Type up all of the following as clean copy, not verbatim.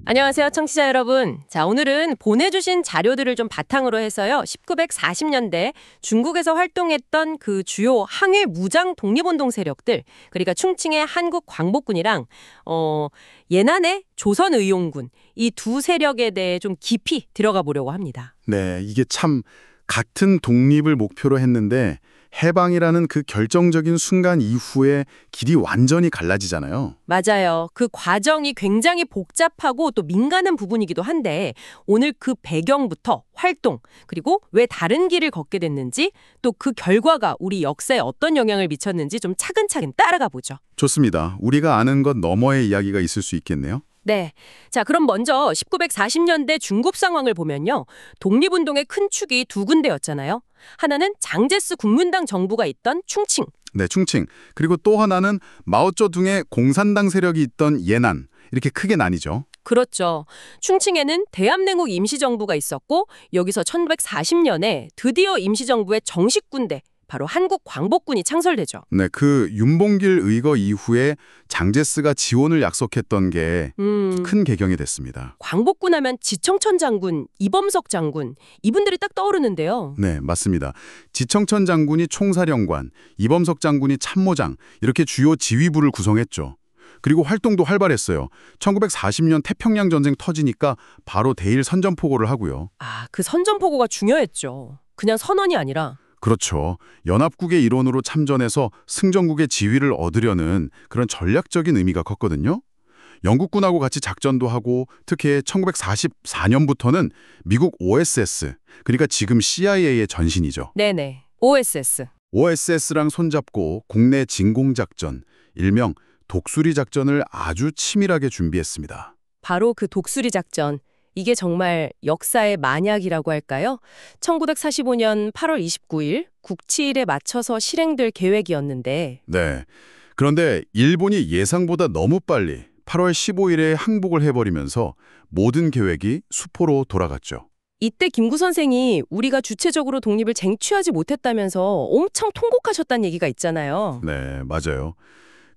안녕하세요, 청취자 여러분. 자, 오늘은 보내주신 자료들을 좀 바탕으로 해서요. 1940년대 중국에서 활동했던 그 주요 항해 무장 독립운동 세력들, 그러니까 충칭의 한국 광복군이랑 예난의 조선의용군, 이 두 세력에 대해 좀 깊이 들어가 보려고 합니다. 네, 이게 참 같은 독립을 목표로 했는데 해방이라는 그 결정적인 순간 이후에 길이 완전히 갈라지잖아요. 맞아요. 그 과정이 굉장히 복잡하고 또 민감한 부분이기도 한데 오늘 그 배경부터 활동, 그리고 왜 다른 길을 걷게 됐는지 또 그 결과가 우리 역사에 어떤 영향을 미쳤는지 좀 차근차근 따라가 보죠. 좋습니다. 우리가 아는 것 너머의 이야기가 있을 수 있겠네요. 네. 자, 그럼 먼저 1940년대 중국 상황을 보면요. 독립운동의 큰 축이 두 군데였잖아요. 하나는 장제스 국민당 정부가 있던 충칭. 네, 충칭. 그리고 또 하나는 마오쩌둥의 공산당 세력이 있던 예난. 이렇게 크게 나뉘죠. 그렇죠. 충칭에는 대한민국 임시정부가 있었고 여기서 1940년에 드디어 임시정부의 정식 군대, 바로 한국 광복군이 창설되죠. 네, 그 윤봉길 의거 이후에 장제스가 지원을 약속했던 게 큰 개경이 됐습니다. 광복군 하면 지청천 장군, 이범석 장군, 이분들이 딱 떠오르는데요. 네, 맞습니다. 지청천 장군이 총사령관, 이범석 장군이 참모장, 이렇게 주요 지휘부를 구성했죠. 그리고 활동도 활발했어요. 1940년 태평양 전쟁 터지니까 바로 대일 선전포고를 하고요. 아, 그 선전포고가 중요했죠. 그냥 선언이 아니라. 그렇죠. 연합국의 일원으로 참전해서 승전국의 지위를 얻으려는 그런 전략적인 의미가 컸거든요. 영국군하고 같이 작전도 하고 특히 1944년부터는 미국 OSS, 그러니까 지금 CIA의 전신이죠. 네네. OSS. OSS랑 손잡고 국내 진공작전, 일명 독수리 작전을 아주 치밀하게 준비했습니다. 바로 그 독수리 작전. 이게 정말 역사의 만약이라고 할까요? 1945년 8월 29일 국치일에 맞춰서 실행될 계획이었는데 네. 그런데 일본이 예상보다 너무 빨리 8월 15일에 항복을 해버리면서 모든 계획이 수포로 돌아갔죠. 이때 김구 선생이 우리가 주체적으로 독립을 쟁취하지 못했다면서 엄청 통곡하셨다는 얘기가 있잖아요. 네, 맞아요.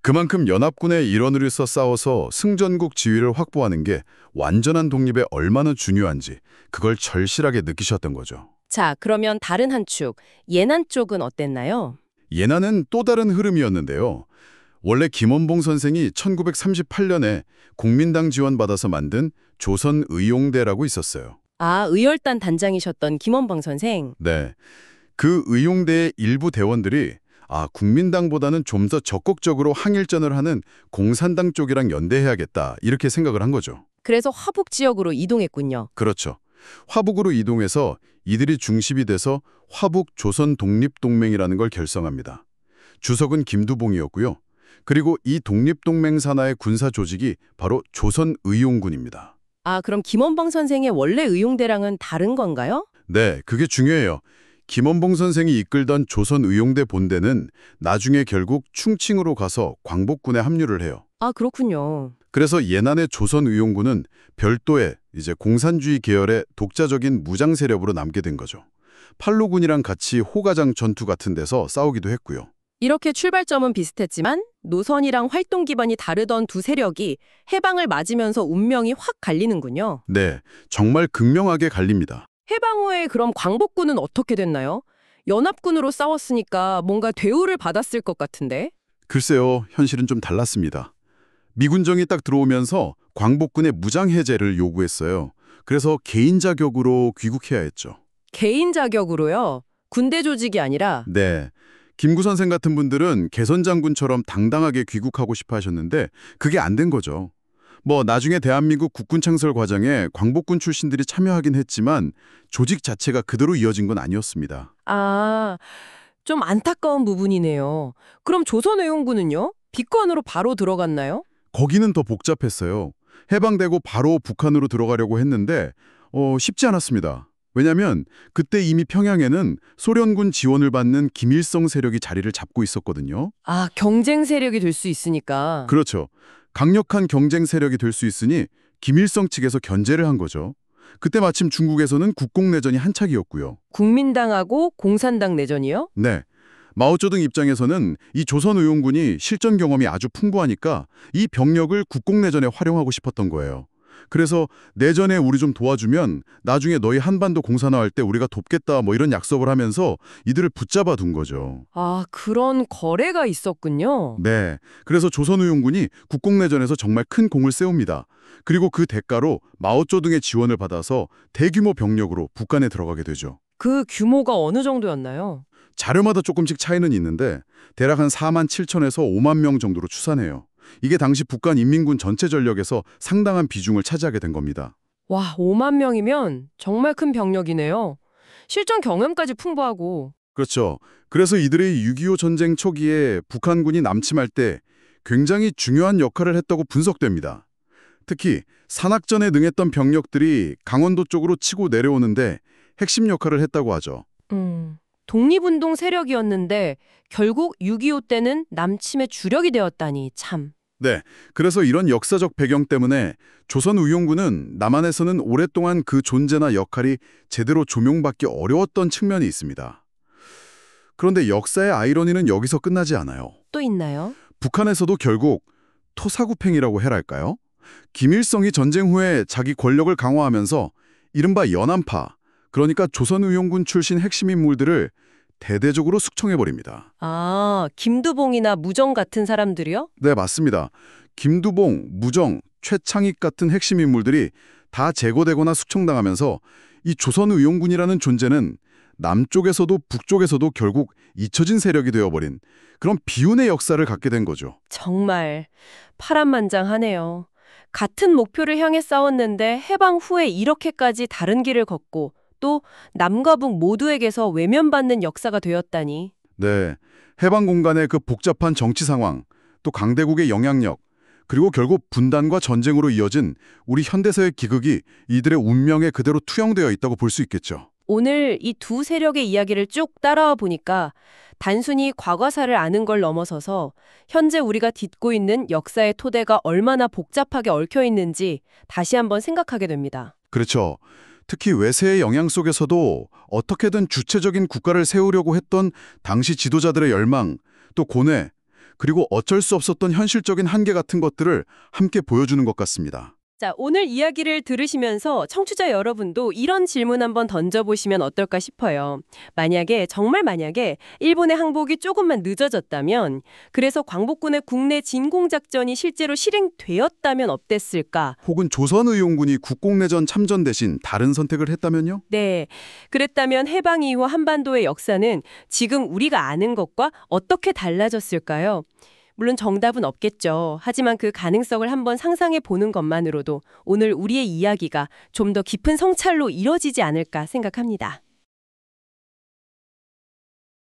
그만큼 연합군의 일원으로서 싸워서 승전국 지위를 확보하는 게 완전한 독립에 얼마나 중요한지 그걸 절실하게 느끼셨던 거죠. 자, 그러면 다른 한 축, 예난 쪽은 어땠나요? 예난은 또 다른 흐름이었는데요. 원래 김원봉 선생이 1938년에 국민당 지원받아서 만든 조선의용대라고 있었어요. 아, 의열단 단장이셨던 김원봉 선생. 네, 그 의용대의 일부 대원들이 국민당보다는 좀 더 적극적으로 항일전을 하는 공산당 쪽이랑 연대해야겠다 이렇게 생각을 한 거죠. 그래서 화북 지역으로 이동했군요. 그렇죠. 화북으로 이동해서 이들이 중심이 돼서 화북 조선 독립동맹이라는 걸 결성합니다. 주석은 김두봉이었고요. 그리고 이 독립동맹 산하의 군사 조직이 바로 조선의용군입니다. 아, 그럼 김원봉 선생의 원래 의용대랑은 다른 건가요? 네, 그게 중요해요. 김원봉 선생이 이끌던 조선의용대 본대는 나중에 결국 충칭으로 가서 광복군에 합류를 해요. 아, 그렇군요. 그래서 예난의 조선의용군은 별도의 이제 공산주의 계열의 독자적인 무장 세력으로 남게 된 거죠. 팔로군이랑 같이 호가장 전투 같은 데서 싸우기도 했고요. 이렇게 출발점은 비슷했지만 노선이랑 활동 기반이 다르던 두 세력이 해방을 맞으면서 운명이 확 갈리는군요. 네, 정말 극명하게 갈립니다. 해방 후에 그럼 광복군은 어떻게 됐나요? 연합군으로 싸웠으니까 뭔가 대우를 받았을 것 같은데. 글쎄요, 현실은 좀 달랐습니다. 미군정이 딱 들어오면서 광복군의 무장 해제를 요구했어요. 그래서 개인 자격으로 귀국해야 했죠. 개인 자격으로요? 군대 조직이 아니라. 네, 김구 선생 같은 분들은 개선 장군처럼 당당하게 귀국하고 싶어 하셨는데 그게 안 된 거죠. 나중에 대한민국 국군 창설 과정에 광복군 출신들이 참여하긴 했지만 조직 자체가 그대로 이어진 건 아니었습니다. 아, 좀 안타까운 부분이네요. 그럼 조선의용군은요? 비권으로 바로 들어갔나요? 거기는 더 복잡했어요. 해방되고 바로 북한으로 들어가려고 했는데 쉽지 않았습니다. 왜냐하면 그때 이미 평양에는 소련군 지원을 받는 김일성 세력이 자리를 잡고 있었거든요. 아, 경쟁 세력이 될 수 있으니까. 그렇죠. 강력한 경쟁 세력이 될 수 있으니 김일성 측에서 견제를 한 거죠. 그때 마침 중국에서는 국공내전이 한창이었고요. 국민당하고 공산당 내전이요? 네. 마오쩌둥 입장에서는 이 조선의용군이 실전 경험이 아주 풍부하니까 이 병력을 국공내전에 활용하고 싶었던 거예요. 그래서 내전에 우리 좀 도와주면 나중에 너희 한반도 공산화할 때 우리가 돕겠다 뭐 이런 약속을 하면서 이들을 붙잡아 둔 거죠. 아, 그런 거래가 있었군요. 네. 그래서 조선의용군이 국공내전에서 정말 큰 공을 세웁니다. 그리고 그 대가로 마오쩌둥의 지원을 받아서 대규모 병력으로 북한에 들어가게 되죠. 그 규모가 어느 정도였나요? 자료마다 조금씩 차이는 있는데 대략 한 4만 7천에서 5만 명 정도로 추산해요. 이게 당시 북한 인민군 전체 전력에서 상당한 비중을 차지하게 된 겁니다. 와, 5만 명이면 정말 큰 병력이네요. 실전 경험까지 풍부하고. 그렇죠. 그래서 이들의 6.25 전쟁 초기에 북한군이 남침할 때 굉장히 중요한 역할을 했다고 분석됩니다. 특히 산악전에 능했던 병력들이 강원도 쪽으로 치고 내려오는데 핵심 역할을 했다고 하죠. 독립운동 세력이었는데 결국 6.25 때는 남침의 주력이 되었다니 참. 네, 그래서 이런 역사적 배경 때문에 조선의용군은 남한에서는 오랫동안 그 존재나 역할이 제대로 조명받기 어려웠던 측면이 있습니다. 그런데 역사의 아이러니는 여기서 끝나지 않아요. 또 있나요? 북한에서도 결국 토사구팽이라고 해랄까요? 김일성이 전쟁 후에 자기 권력을 강화하면서 이른바 연안파, 그러니까 조선의용군 출신 핵심 인물들을 대대적으로 숙청해버립니다. 아, 김두봉이나 무정 같은 사람들이요? 네, 맞습니다. 김두봉, 무정, 최창익 같은 핵심 인물들이 다 제거되거나 숙청당하면서 이 조선의용군이라는 존재는 남쪽에서도 북쪽에서도 결국 잊혀진 세력이 되어버린 그런 비운의 역사를 갖게 된 거죠. 정말 파란만장하네요. 같은 목표를 향해 싸웠는데 해방 후에 이렇게까지 다른 길을 걷고 또 남과 북 모두에게서 외면받는 역사가 되었다니. 네, 해방 공간의 그 복잡한 정치 상황, 또 강대국의 영향력, 그리고 결국 분단과 전쟁으로 이어진 우리 현대사의 기극이 이들의 운명에 그대로 투영되어 있다고 볼 수 있겠죠. 오늘 이 두 세력의 이야기를 쭉 따라와 보니까 단순히 과거사를 아는 걸 넘어서서 현재 우리가 딛고 있는 역사의 토대가 얼마나 복잡하게 얽혀 있는지 다시 한번 생각하게 됩니다. 그렇죠. 특히 외세의 영향 속에서도 어떻게든 주체적인 국가를 세우려고 했던 당시 지도자들의 열망, 또 고뇌, 그리고 어쩔 수 없었던 현실적인 한계 같은 것들을 함께 보여주는 것 같습니다. 자, 오늘 이야기를 들으시면서 청취자 여러분도 이런 질문 한번 던져보시면 어떨까 싶어요. 정말 만약에 일본의 항복이 조금만 늦어졌다면, 그래서 광복군의 국내 진공작전이 실제로 실행되었다면 어땠을까? 혹은 조선의용군이 국공내전 참전 대신 다른 선택을 했다면요? 네, 그랬다면 해방 이후 한반도의 역사는 지금 우리가 아는 것과 어떻게 달라졌을까요? 물론 정답은 없겠죠. 하지만 그 가능성을 한번 상상해 보는 것만으로도 오늘 우리의 이야기가 좀 더 깊은 성찰로 이뤄지지 않을까 생각합니다.